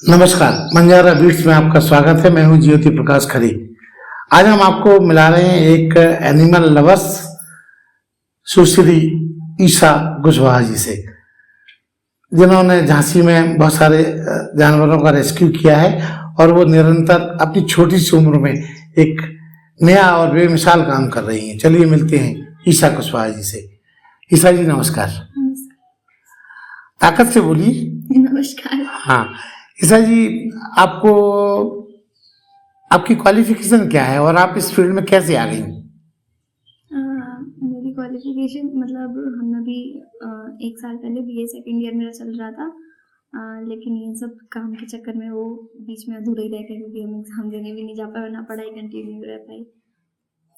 नमस्कार, बंजारा बीट्स में आपका स्वागत है। मैं हूं ज्योति प्रकाश खरे। आज हम आपको मिला रहे हैं एक एनिमल लवर्स सुश्री ईशा कुशवाहा जी से, जिन्होंने झांसी में बहुत सारे जानवरों का रेस्क्यू किया है और वो निरंतर अपनी छोटी सी उम्र में एक नया और बेमिसाल काम कर रही हैं। चलिए मिलते हैं ईशा कुशवाहा जी से। ईशा जी नमस्कार। ताकत से बोलिए। नमस्कार। हाँ ईशा जी, आपको आपकी क्वालिफिकेशन क्या है और आप इस फील्ड में कैसे आ गई? मेरी क्वालिफिकेशन मतलब हमने भी 1 साल पहले बीए सेकेंड ईयर मेरा चल रहा था, लेकिन ये सब काम के चक्कर में वो बीच में अधूरा ही रह गया क्योंकि हम एग्जाम देने भी नहीं जा पाए, ना पढ़ाई कंटिन्यू रह पाई।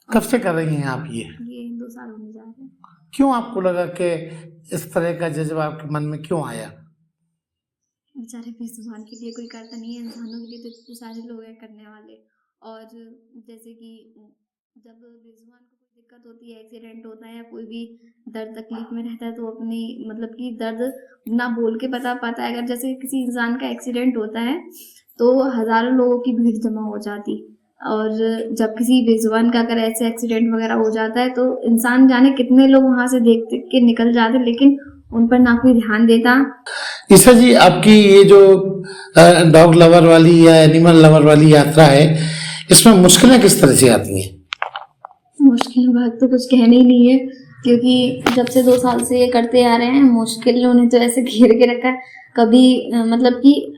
कब से कर रही हैं आप ये? 2 साल होने जा रहे हैं। क्यों आपको लगा कि इस तरह का जज्बा आपके मन में क्यों आया? बेचारे बेजुबान के लिए कोई करता नहीं है, इंसानों के लिए तो इतने सारे लोग हैं करने वाले। और जैसे कि जब बेजुबान को कोई दिक्कत होती है, एक्सीडेंट होता है या कोई भी दर्द तकलीफ में रहता है, तो अपनी मतलब कि दर्द ना बोल के बता पाता है। अगर जैसे किसी इंसान का एक्सीडेंट होता है तो हज़ारों लोगों की भीड़ जमा हो जाती, और जब किसी बेजुबान का अगर ऐसे एक्सीडेंट वगैरह हो जाता है तो इंसान जाने कितने लोग वहाँ से देख देख के निकल जाते, लेकिन उन पर ना कोई ध्यान देता। ईशा जी, आपकी ये जो डॉग लवर वाली या एनिमल लवर वाली यात्रा है, इसमें मुश्किलें किस तरह से आती हैं? मुश्किल बात तो कुछ कहने ही नहीं है, क्योंकि जब से 2 साल से ये करते आ रहे हैं, मुश्किलों ने तो ऐसे घेर के रखा है। कभी मतलब कि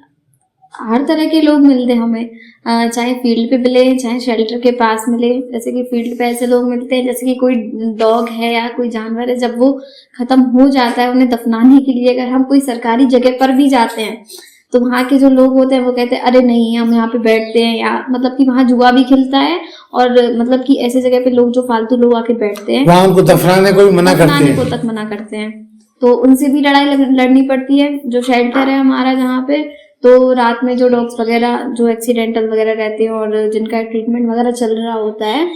हर तरह के लोग मिलते हैं हमें, चाहे फील्ड पे मिले चाहे शेल्टर के पास मिले। जैसे कि फील्ड पे ऐसे लोग मिलते हैं, जैसे कि कोई डॉग है या कोई जानवर है, जब वो ख़त्म हो जाता है उन्हें दफनाने के लिए अगर हम कोई सरकारी जगह पर भी जाते हैं तो वहाँ के जो लोग होते हैं वो कहते हैं अरे नहीं, हम यहाँ पे बैठते हैं, या मतलब कि वहाँ जुआ भी खिलता है, और मतलब कि ऐसे जगह पे लोग जो फालतू लोग आके बैठते हैं वहाँ उनको दफनाने को भी मना करते हैं, को तक मना करते हैं। तो उनसे भी लड़ाई लड़नी पड़ती है। जो शेल्टर है हमारा जहाँ पे, तो रात में जो डॉग्स वगैरह जो एक्सीडेंटल वगैरह रहते हैं और जिनका ट्रीटमेंट वगैरह चल रहा होता है,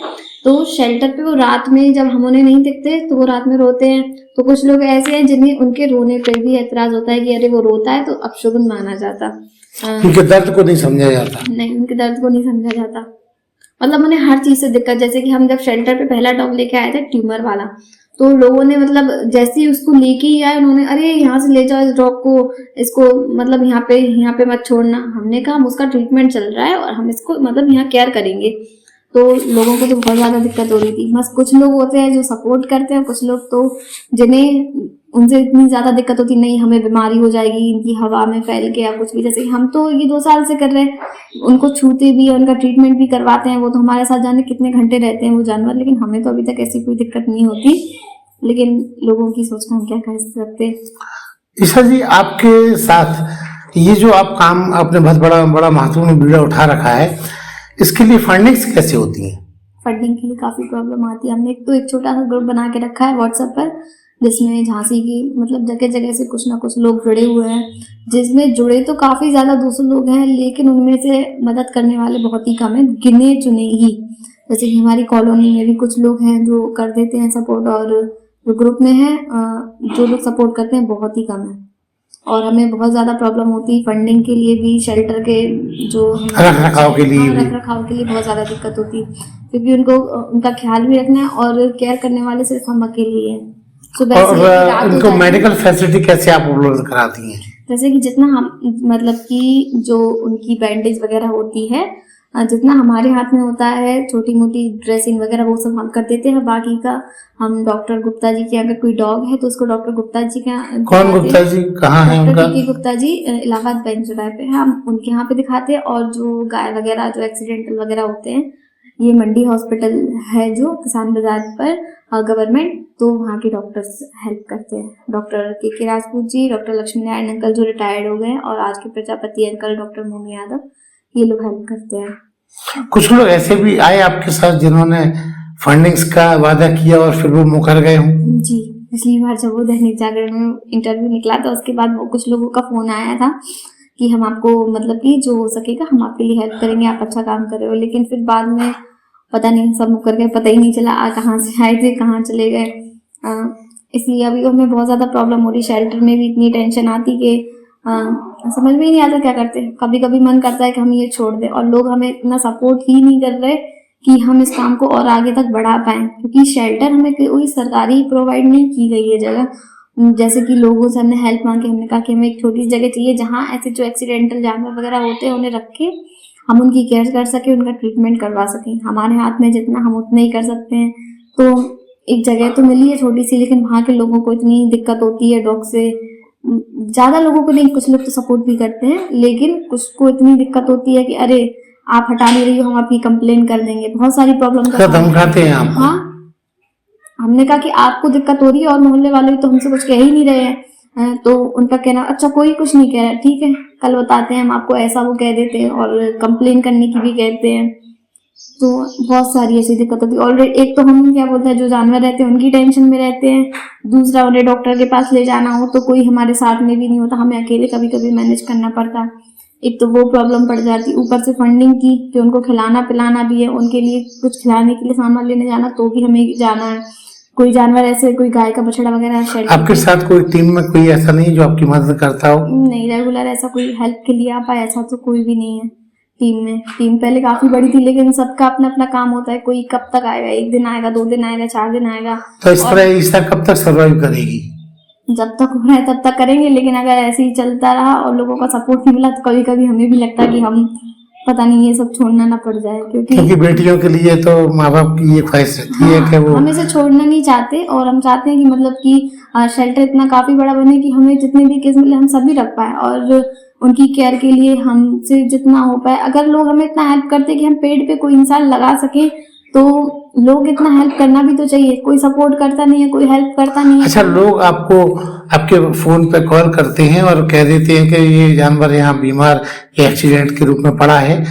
तो शेल्टर पे वो रात में जब हम उन्हें नहीं दिखते तो वो रात में रोते हैं। तो कुछ लोग ऐसे हैं जिन्हें उनके रोने पर भी एतराज होता है कि अरे वो रोता है तो अपशगुन माना जाता, उनके दर्द को नहीं समझा जाता। नहीं, उनके दर्द को नहीं समझा जाता। मतलब उन्हें हर चीज़ से दिक्कत। जैसे कि हम जब शेल्टर पे पहला डॉग लेके आए थे ट्यूमर वाला, तो लोगों ने मतलब जैसे ही उसको लेके ही आए, उन्होंने अरे यहाँ से ले जाओ इस डॉग को, इसको मतलब यहाँ पे मत छोड़ना। हमने कहा हम उसका ट्रीटमेंट चल रहा है और हम इसको मतलब यहाँ केयर करेंगे। तो लोगों को तो बहुत ज़्यादा दिक्कत हो रही थी। बस कुछ लोग होते हैं जो सपोर्ट करते हैं, कुछ लोग तो जिन्हें उनसे इतनी ज़्यादा दिक्कत होती नहीं, हमें बीमारी हो जाएगी इनकी हवा में फैल के या कुछ भी। जैसे हम तो ये 2 साल से कर रहे हैं, उनको छूते भी हैं, उनका ट्रीटमेंट भी करवाते हैं। वो तो हमारे साथ जाने कितने घंटे रहते हैं वो जानवर, लेकिन हमें तो अभी तक ऐसी कोई दिक्कत नहीं होती। लेकिन लोगों की सोच का हम क्या कर सकते। ईशा जी, आपके साथ ये जो आप काम आपने बहुत बड़ा महत्वपूर्ण बीड़ा उठा रखा है, इसके लिए फंडिंग्स कैसे होती हैं? फंडिंग के लिए काफ़ी प्रॉब्लम आती है। हमने एक छोटा सा ग्रुप बना के रखा है व्हाट्सएप पर, जिसमें झांसी की मतलब जगह जगह से कुछ ना कुछ लोग जुड़े हुए हैं। जिसमें जुड़े तो काफ़ी ज़्यादा 200 लोग हैं, लेकिन उनमें से मदद करने वाले बहुत ही कम हैं, गिने चुने ही। जैसे कि हमारी कॉलोनी में भी कुछ लोग हैं जो कर देते हैं सपोर्ट, और जो ग्रुप में है जो लोग सपोर्ट करते हैं बहुत ही कम है। और हमें बहुत ज़्यादा प्रॉब्लम होती है फंडिंग के लिए भी, शेल्टर के जो रख रखाव के लिए बहुत ज़्यादा दिक्कत होती है, क्योंकि उनको उनका ख्याल भी रखना है और केयर करने वाले सिर्फ हम अकेले ही हैं। सुबह और उनको मेडिकल फैसिलिटी कैसे आप उपलब्ध कराती हैं? जैसे कि जितना हम मतलब कि जो उनकी बैंडेज वगैरह होती है, जितना हमारे हाथ में होता है, छोटी मोटी ड्रेसिंग वगैरह वो सब हम कर देते हैं। बाकी का हम डॉक्टर गुप्ता जी के, अगर कोई डॉग है तो उसको डॉक्टर गुप्ता जी का। कौन गुप्ता जी, कहाँ है उनका? डॉक्टर गुप्ता जी इलाहाबाद बेंचुराय पे है, हम उनके यहाँ पे दिखाते हैं। और जो गाय वगैरह जो एक्सीडेंटल वगैरह होते हैं, ये मंडी हॉस्पिटल है जो किसान बाजार पर गवर्नमेंट, तो वहाँ के डॉक्टर्स हेल्प करते हैं। डॉक्टर के राजपूत जी, डॉक्टर लक्ष्मी नारायण अंकल जो रिटायर्ड हो गए हैं, और आज के प्रजापति अंकल डॉक्टर मोनू यादव, ये लोग हेल्प करते हैं। कुछ लोग ऐसे भी आए आपके साथ जिन्होंने फंडिंग्स का वादा किया और फिर वो मुकर गए हों? जी, पिछली बार जब वो दैनिक जागरण में इंटरव्यू निकला था, उसके बाद वो कुछ लोगों का फ़ोन आया था कि हम आपको मतलब कि जो हो सकेगा हम आपके लिए हेल्प करेंगे, आप अच्छा काम कर रहे हो। लेकिन फिर बाद में पता नहीं सब मुकर गए, पता ही नहीं चला कहाँ से आए थे कहाँ चले गए। इसलिए अभी हमें बहुत ज़्यादा प्रॉब्लम हो रही। शेल्टर में भी इतनी टेंशन आती कि समझ में ही नहीं आता क्या करते हैं। कभी कभी मन करता है कि हम ये छोड़ दें, और लोग हमें इतना सपोर्ट ही नहीं कर रहे कि हम इस काम को और आगे तक बढ़ा पाएं, क्योंकि शेल्टर हमें कोई सरकारी प्रोवाइड नहीं की गई है जगह। जैसे कि लोगों से हमने हेल्प मांगी, हमने कहा कि हमें एक छोटी सी जगह चाहिए जहाँ ऐसे जो एक्सीडेंटल जानवर वगैरह होते हैं उन्हें रख के हम उनकी केयर कर सके, उनका ट्रीटमेंट करवा सकें। हमारे हाथ में जितना हम उतना ही कर सकते हैं। तो एक जगह तो मिली है छोटी सी, लेकिन वहाँ के लोगों को इतनी दिक्कत होती है डॉग से। ज्यादा लोगों को नहीं, कुछ लोग तो सपोर्ट भी करते हैं, लेकिन कुछ को इतनी दिक्कत होती है कि अरे आप हटा नहीं रही हो, हम आपकी कंप्लेन कर देंगे। बहुत सारी प्रॉब्लम का धमकाते हैं आपको? हाँ, हमने कहा कि आपको दिक्कत हो रही है और मोहल्ले वाले भी तो हमसे कुछ कह ही नहीं रहे हैं। तो उनका कहना, अच्छा कोई कुछ नहीं कह रहा, ठीक है कल बताते हैं हम आपको, ऐसा वो कह देते हैं और कंप्लेन करने की भी कहते हैं। तो बहुत सारी ऐसी दिक्कत होती है। ऑलरेडी एक तो हम क्या बोलते हैं, जो जानवर रहते हैं उनकी टेंशन में रहते हैं, दूसरा उन्हें डॉक्टर के पास ले जाना हो तो कोई हमारे साथ में भी नहीं होता, हमें अकेले कभी कभी मैनेज करना पड़ता। एक तो वो प्रॉब्लम पड़ जाती, ऊपर से फंडिंग की कि उनको खिलाना पिलाना भी है, उनके लिए कुछ खिलाने के लिए सामान लेने जाना तो भी हमें जाना है। कोई जानवर ऐसे, कोई गाय का बछड़ा वगैरह शेल्टर। आपके साथ कोई टीम में कोई ऐसा नहीं जो आपकी मदद करता हो? नहीं, रेगुलर ऐसा कोई हेल्प के लिए आ पाए ऐसा तो कोई भी नहीं है टीम में। टीम पहले काफी बड़ी थी, लेकिन सबका अपना अपना काम होता है। कोई कब तक आएगा, 1 दिन आएगा, 2 दिन आएगा, 4 दिन आएगा। तो इस तरह ईसा कब तक सर्वाइव करेगी? जब तक हो रहा है तब तक करेंगे, लेकिन अगर ऐसे ही चलता रहा और लोगों का सपोर्ट नहीं मिला तो कभी कभी हमें भी लगता है कि हम पता नहीं ये सब छोड़ना ना पड़ जाए, क्योंकि बेटियों के लिए तो माँ बाप की ये ख्वाहिश रहती है कि वो हम इसे छोड़ना नहीं चाहते। और हम चाहते हैं कि मतलब कि शेल्टर इतना काफी बड़ा बने कि हमें जितने भी केस मिले हम सभी रख पाए, और उनकी केयर के लिए हमसे जितना हो पाए। अगर लोग हमें इतना हेल्प करते कि हम पेड़ पे कोई इंसान लगा सके तो लोग इतना हेल्प करना भी तो चाहिए। कोई सपोर्ट करता नहीं है, कोई हेल्प करता नहीं है। अच्छा, लोग आपको आपके फोन पे कॉल करते हैं और कह देते हैं कि ये जानवर यहाँ बीमार या एक्सीडेंट के रूप में पड़ा है,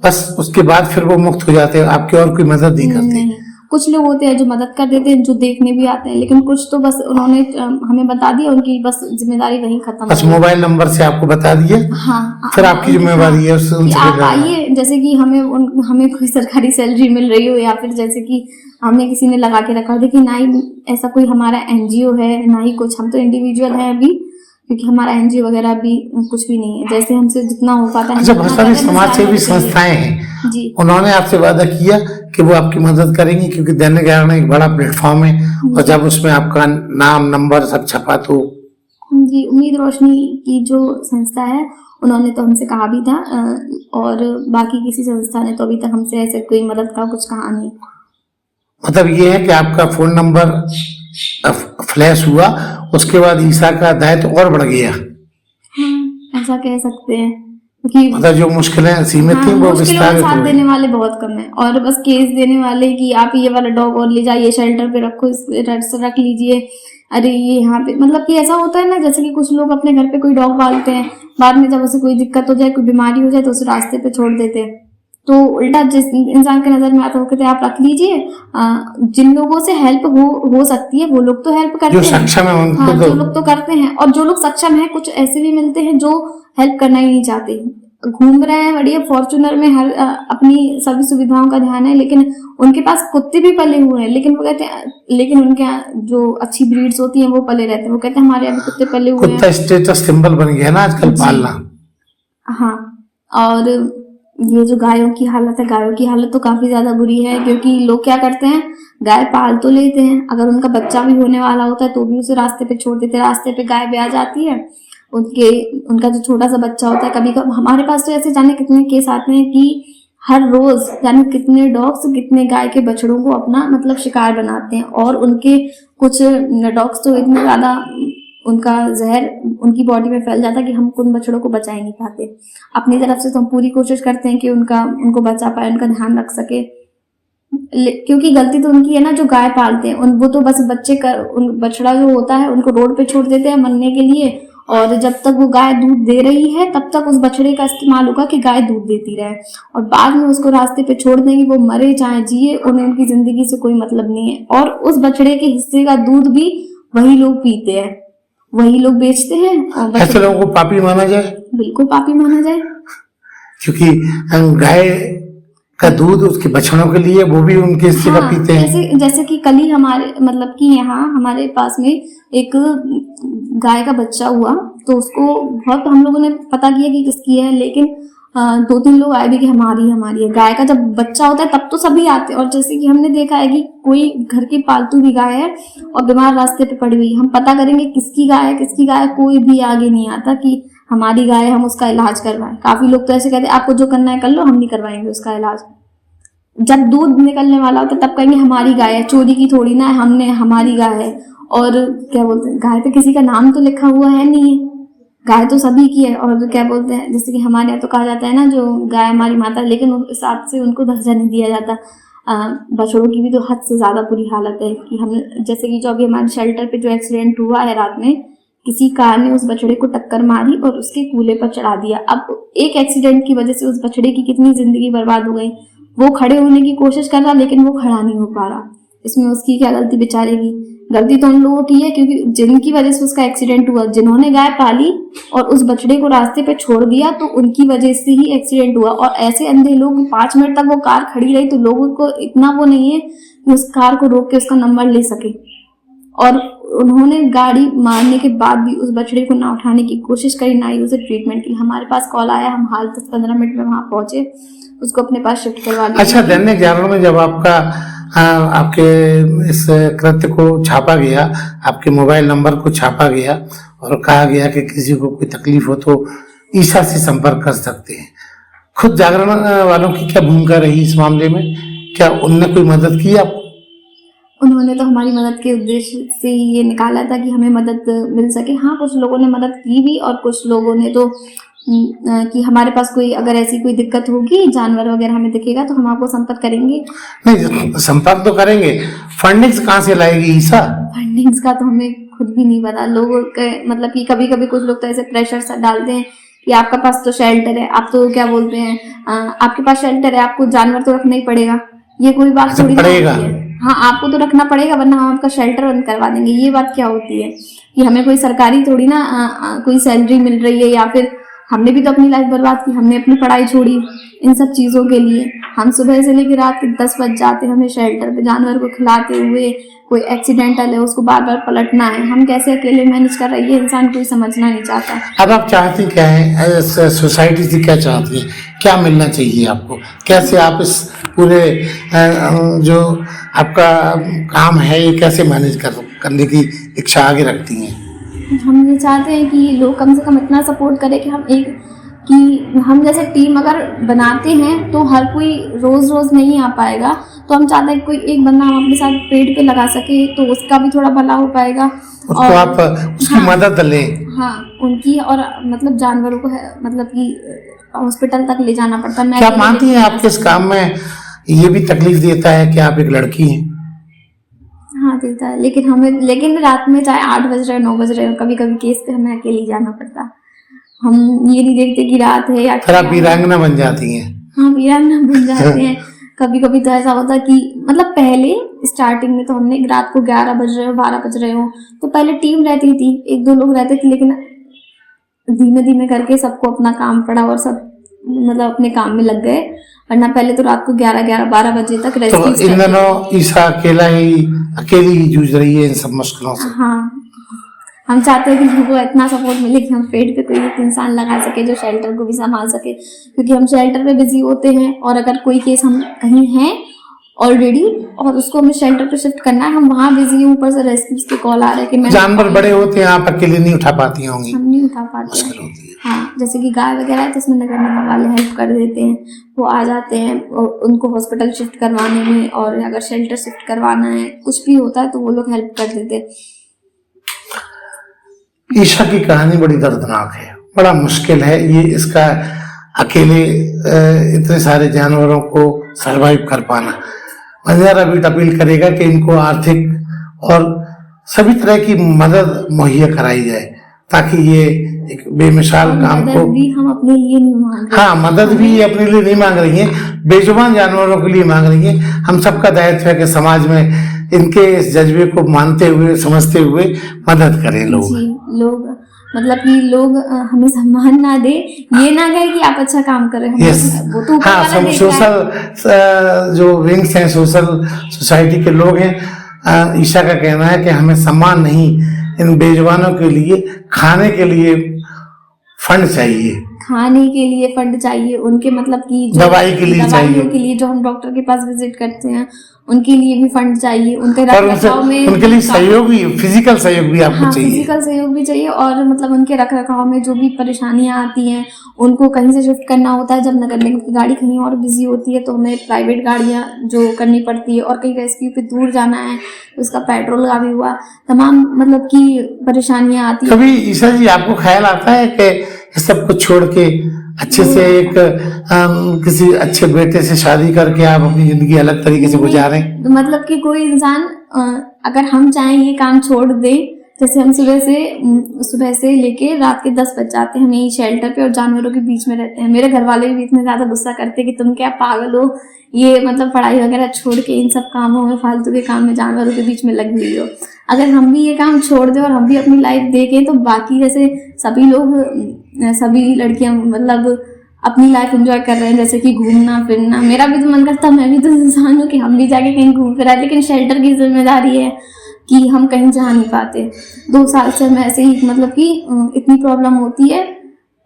बस उसके बाद फिर वो मुक्त हो जाते हैं, आपकी और कोई मदद नहीं करते? नहीं, कुछ लोग होते हैं जो मदद कर देते हैं, जो देखने भी आते हैं, लेकिन कुछ तो बस उन्होंने हमें बता दिया, उनकी बस जिम्मेदारी वहीं खत्म। बस मोबाइल नंबर से आपको बता दिए, हाँ, फिर आपकी जिम्मेदारी है उनसे आप आइए। जैसे कि हमें कोई सरकारी सैलरी मिल रही हो, या फिर जैसे कि हमें किसी ने लगा के रखा हो, देखिए ना ही ऐसा कोई हमारा एनजीओ है ना ही कुछ, हम तो इंडिविजुअल है अभी, क्योंकि हमारा एनजीओ वगैरह भी कुछ भी नहीं है। जैसे हमसे जितना हो पाता है। अच्छा, बहुत सारी समाज सेवी संस्थाएं हैं जी, उन्होंने आपसे वादा किया कि वो आपकी मदद करेंगी, क्योंकि दैनिक जागरण एक बड़ा प्लेटफॉर्म है और जब उसमें आपका नाम नंबर सब छपा तो जी। उम्मीद रोशनी की जो संस्था है उन्होंने तो हमसे कहा भी था, और बाकी किसी संस्था ने तो अभी तक हमसे ऐसे कोई मदद का कुछ कहा नहीं। मतलब ये है कि आपका फोन नंबर फ्लैश हुआ, उसके बाद ईसा का दायित्व और बढ़ गया। ऐसा कह सकते हैं, क्योंकि मतलब जो मुश्किलें सीमित थी वो विस्तारित साथ देने वाले बहुत कम है, और बस केस देने वाले कि आप ये वाला डॉग और ले जाइए शेल्टर पे रखो, रख लीजिए, अरे ये यहाँ पे। मतलब कि ऐसा होता है ना, जैसे कि कुछ लोग अपने घर पे कोई डॉग पालते हैं, बाद में जब उसे कोई दिक्कत हो जाए, कोई बीमारी हो जाए तो उसे रास्ते पे छोड़ देते हैं। तो उल्टा जिस इंसान के नजर में आता है कहते हैं आप रख लीजिए, जिन लोगों से हेल्प हो सकती है वो लोग तो हेल्प करते हैं, जो सक्षम है उनको जो लोग तो करते हैं, और जो लोग सक्षम हैं कुछ ऐसे भी मिलते हैं जो हेल्प करना ही नहीं चाहते, घूम रहे हैं बढ़िया फॉर्चूनर में, हर अपनी सभी सुविधाओं का ध्यान है, लेकिन उनके पास कुत्ते भी पले हुए हैं, लेकिन वो कहते हैं, लेकिन उनके जो अच्छी ब्रीड्स होती हैं वो पले रहते हैं, वो कहते हैं हमारे यहाँ कुत्ते पले हुए हैं। कुत्ता स्टेटस सिंबल बन गया ना आजकल पालना। हाँ, और ये जो गायों की हालत तो काफी ज्यादा बुरी है, क्योंकि लोग क्या करते हैं, गाय पाल तो लेते हैं, अगर उनका बच्चा भी होने वाला होता है तो भी उसे रास्ते पे छोड़ देते हैं, रास्ते पे गाय भी आ जाती है, उनका जो छोटा सा बच्चा होता है, कभी कभी हमारे पास तो ऐसे जाने कितने केस आते हैं कि हर रोज जाने कितने डॉग्स कितने गाय के बछड़ों को अपना मतलब शिकार बनाते हैं, और उनके कुछ डॉग्स तो इतने ज्यादा उनका जहर उनकी बॉडी में फैल जाता है कि हम उन बछड़ों को बचा ही नहीं पाते। अपनी तरफ से तो हम पूरी कोशिश करते हैं कि उनको बचा पाए, उनका ध्यान रख सके, क्योंकि गलती तो उनकी है ना जो गाय पालते हैं, वो तो बस बछड़ा जो होता है उनको रोड पे छोड़ देते हैं मरने के लिए, और जब तक वो गाय दूध दे रही है तब तक उस बछड़े का इस्तेमाल होगा कि गाय दूध देती रहे, और बाद में उसको रास्ते पे छोड़ देंगे, वो मरे चाहे जिए, उन्हें उनकी जिंदगी से कोई मतलब नहीं है। और उस बछड़े के हिस्से का दूध भी वही लोग पीते हैं, वही लोग बेचते हैं। ऐसे लोगों को पापी माना जाए? बिल्कुल पापी माना जाए, क्योंकि गाय का दूध उसके बछड़ों के लिए वो भी उनके इससे का हाँ, पीते हैं? जैसे कि कल ही हमारे मतलब कि यहाँ हमारे पास में एक गाय का बच्चा हुआ, तो उसको बहुत हम लोगों ने पता किया कि किसकी है, लेकिन 2-3 लोग आए भी कि हमारी है। गाय का जब बच्चा होता है तब तो सभी आते हैं, और जैसे कि हमने देखा है कि कोई घर की पालतू भी गाय है और बीमार रास्ते पे पड़ी हुई, हम पता करेंगे किसकी गाय है, कोई भी आगे नहीं आता कि हमारी गाय है, हम उसका इलाज करवाएं। काफी लोग तो ऐसे कहते हैं आपको जो करना है कर लो, हम नहीं करवाएंगे उसका इलाज। जब दूध निकलने वाला होता है तब कहेंगे हमारी गाय है, चोरी की थोड़ी ना है, हमारी गाय है। और क्या बोलते हैं, गाय पे किसी का नाम तो लिखा हुआ है नहीं है, गाय तो सभी की है। और क्या बोलते हैं, जैसे कि हमारे यहाँ तो कहा जाता है ना, जो गाय हमारी माता है, लेकिन उस हिसाब से उनको दर्जा नहीं दिया जाता। बछड़ों की भी तो हद से ज्यादा बुरी हालत है कि हम, जैसे कि जो अभी हमारे शेल्टर पे जो एक्सीडेंट हुआ है रात में, किसी कार ने उस बछड़े को टक्कर मारी और उसके कूल्हे पर चढ़ा दिया। अब एक एक्सीडेंट की वजह से उस बछड़े की कितनी जिंदगी बर्बाद हो गई। वो खड़े होने की कोशिश कर रहा, लेकिन वो खड़ा नहीं हो पा रहा। इसमें उसकी क्या गलती बेचारे की? गलती तो उन लोगों की है, क्योंकि जिनकी वजह से उसका एक्सीडेंट हुआ, जिन्होंने गाय पाली और उस बछड़े को रास्ते पे छोड़ दिया, तो उनकी वजह से ही एक्सीडेंट हुआ। और ऐसे अंधे लोग, 5 मिनट तक वो कार खड़ी रही, तो लोगों को इतना वो नहीं है कि उस कार को रोक के उसका नंबर ले सके। और उन्होंने गाड़ी मारने के बाद भी उस बछड़े को ना उठाने की कोशिश करी, ना ही उसे ट्रीटमेंट की। हमारे पास कॉल आया, हम हाल 10-15 मिनट में वहां पहुंचे, उसको अपने पास शिफ्ट करवा दिया। अच्छा, दैनिक जागरण में जब आपके इस कृत्य को छापा गया, आपके मोबाइल नंबर को छापा गया और कहा गया कि किसी को कोई तकलीफ हो तो ईशा से संपर्क कर सकते हैं, खुद जागरण वालों की क्या भूमिका रही इस मामले में? क्या उनने कोई मदद की आपको? उन्होंने तो हमारी मदद के उद्देश्य से ही ये निकाला था कि हमें मदद मिल सके। हाँ, कुछ लोगों ने मदद की भी, और कुछ लोगों ने तो कि हमारे पास कोई अगर ऐसी कोई दिक्कत होगी, जानवर वगैरह हमें दिखेगा तो हम आपको संपर्क करेंगे। नहीं, संपर्क तो करेंगे, फंडिंग्स कहाँ से लाएगी ईशा? फंडिंग्स का तो हमें खुद भी नहीं पता। लोगों के मतलब कि कभी कभी कुछ लोग तो ऐसे प्रेशर सा डालते हैं कि आपका पास तो शेल्टर है, आप तो क्या बोलते हैं, आपके पास शेल्टर है, आपको जानवर तो रखना ही पड़ेगा। ये कोई बात थोड़ी ना होती है। हाँ, आपको तो रखना पड़ेगा, वरना हम आपका शेल्टर बंद करवा देंगे। ये बात क्या होती है कि हमें कोई सरकारी थोड़ी ना कोई सैलरी मिल रही है, या फिर हमने भी तो अपनी लाइफ बर्बाद की, हमने अपनी पढ़ाई छोड़ी इन सब चीज़ों के लिए। हम सुबह से लेकर रात के 10 बज जाते हैं हमें शेल्टर पे जानवर को खिलाते हुए। कोई एक्सीडेंटल है, उसको बार बार पलटना है, हम कैसे अकेले मैनेज कर रहे हैं, ये इंसान कोई समझना नहीं चाहता। अब आप चाहती क्या है, सोसाइटी से क्या चाहती है, क्या मिलना चाहिए आपको? कैसे आप इस पूरे जो आपका काम है ये कैसे मैनेज करने की इच्छा आगे रखती हैं? हम ये चाहते हैं कि लोग कम से कम इतना सपोर्ट करें कि हम जैसे टीम अगर बनाते हैं तो हर कोई रोज रोज नहीं आ पाएगा, तो हम चाहते हैं कि कोई एक बंदा हम अपने साथ पेड़ पे लगा सके, तो उसका भी थोड़ा भला हो पाएगा। उसको और आप उसकी मदद लें। हाँ, उनकी, और मतलब जानवरों को मतलब कि हॉस्पिटल तक ले जाना पड़ता है। क्या मानती हैं आपके इस काम में ये भी तकलीफ देता है कि आप एक लड़की हैं? हाँ, देता है, लेकिन रात में चाहे 8 बज रहे हो 9 बज रहे हो, कभी कभी केस पे हमें अकेले जाना पड़ता। हम ये नहीं देखते कि रात है या फिर आप वीरांगना बन जाती हैं। हाँ, वीरांगना बन जाते हैं। कभी कभी तो ऐसा होता कि मतलब पहले स्टार्टिंग में तो हमने रात को 11 बज रहे हो 12 बज रहे हो तो पहले टीम रहती थी, 1-2 लोग रहते थे, लेकिन धीमे धीमे करके सबको अपना काम पड़ा और सब मतलब अपने काम में लग गए। वरना पहले तो रात को 11-12 बजे तक रेस्क्यू। तो इन दिनों ईशा अकेली ही जूझ रही है इन सब मुश्किलों से। हाँ, हम चाहते हैं कि हमको इतना सपोर्ट मिले कि हम पेड़ पे कोई एक इंसान लगा सके जो शेल्टर को भी संभाल सके, क्योंकि हम शेल्टर पे बिजी होते हैं और अगर कोई केस हम कहीं हैं ऑलरेडी और उसको हमें शेल्टर पे शिफ्ट करना है, हम वहाँ बिजी हैं, ऊपर से रेस्क्यू के कॉल आ रहे हैं कि जानवर बड़े होते हैं, आप अकेले नहीं उठा पाती होंगी? हम नहीं उठा पाते मुश्किल होती है। हाँ, जैसे कि गाय वगैरह है तो उसमें नगर निगम वाले हेल्प कर देते हैं, वो आ जाते हैं उनको हॉस्पिटल शिफ्ट करवाने में, और अगर शेल्टर शिफ्ट करवाना है कुछ भी होता है तो वो लोग हेल्प कर देते हैं। ईशा की कहानी बड़ी दर्दनाक है, बड़ा मुश्किल है ये इसका अकेले इतने सारे जानवरों को सरवाइव कर पाना। मंजर अभी अपील करेगा कि इनको आर्थिक और सभी तरह की मदद मुहैया कराई जाए ताकि ये एक बेमिसाल काम को भी हम अपने लिए नहीं मांग रहे। हाँ, मदद भी अपने लिए नहीं मांग रही है, बेजुबान जानवरों के लिए मांग रही है। हम सबका दायित्व है कि समाज में इनके इस जज्बे को मानते हुए समझते हुए मदद करें लोग। मतलब कि लोग हमें सम्मान ना दे, ये ना कहे कि आप अच्छा काम कर रहे हो। यस, वो तो ऊपर हाँ, वाला सब देख रहा है। सोशल जो विंग्स हैं, सोशल सोसाइटी के लोग हैं, ईशा का कहना है कि हमें सम्मान नहीं, इन बेजुबानों के लिए खाने के लिए फंड चाहिए, खाने के लिए फंड चाहिए, उनके मतलब कि जो दवाई के लिए दवाइयों चाहिए, के लिए जो हम डॉक्टर के पास विजिट करते हैं उनके लिए भी फंड चाहिए, उनके और रख उनसे रखाव में उनके लिए सहयोग भी, फिजिकल सहयोग भी आपको हाँ चाहिए। फिजिकल सहयोग भी चाहिए, और मतलब उनके रख रखाव में जो भी परेशानियां आती हैं, उनको कहीं से शिफ्ट करना होता है, जब नगर निगम की गाड़ी कहीं और बिजी होती है तो हमें प्राइवेट गाड़ियां जो करनी पड़ती है, और कहीं रेस्क्यू पे दूर जाना है तो उसका पेट्रोल का भी हुआ, तमाम मतलब कि परेशानियां आती है। कभी ईशा जी आपको ख्याल आता है कि इस सब कुछ छोड़ के अच्छे से एक किसी अच्छे बेटे से शादी करके आप अपनी जिंदगी अलग तरीके से गुजारें? मतलब कि कोई इंसान अगर हम चाहें ये काम छोड़ दें, जैसे हम सुबह से लेके रात के 10 बज जाते हैं, हम यही शेल्टर पे और जानवरों के बीच में रहते हैं। मेरे घर वाले भी इतने ज्यादा गुस्सा करते हैं कि तुम क्या पागल हो, ये मतलब पढ़ाई वगैरह छोड़ के इन सब कामों में, फालतू के काम में, जानवरों के बीच में लग हुई हो। अगर हम भी ये काम छोड़ दें और हम भी अपनी लाइफ देखें तो बाकी जैसे सभी लोग, सभी लड़कियां मतलब अपनी लाइफ एंजॉय कर रहे हैं, जैसे कि घूमना फिरना, मेरा भी तो मन करता, मैं भी तो इंसान हूँ कि हम भी जाके कहीं घूम फिर आए, लेकिन शेल्टर की जिम्मेदारी है कि हम कहीं जा नहीं पाते। 2 साल से हम ऐसे ही मतलब कि इतनी प्रॉब्लम होती है,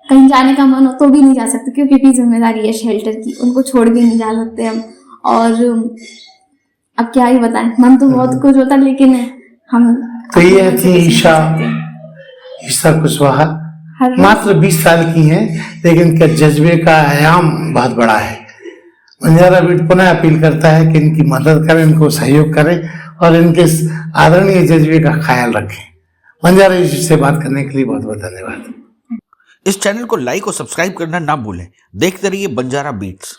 कहीं जाने का मन हो तो भी नहीं जा सकते, क्योंकि जिम्मेदारी है शेल्टर की, उनको छोड़ के नहीं जा सकते हम। और अब क्या ही बताएं, मन तो बहुत कुछ होता, लेकिन हम तो ये अपने थी मन से कुछ नहीं ईशा कर सकते। ईशा कुशवाहा, हर मात्र 20 साल की हैं, लेकिन इनके जज्बे का आयाम बहुत बड़ा है। बंजारा बीट पुनः अपील करता है कि इनकी मदद करें, इनको सहयोग करें और इनके इस आदरणीय जज्बे का ख्याल रखें। बंजारा जी से बात करने के लिए बहुत बहुत धन्यवाद। इस चैनल को लाइक और सब्सक्राइब करना ना भूलें। देखते रहिए बंजारा बीट्स।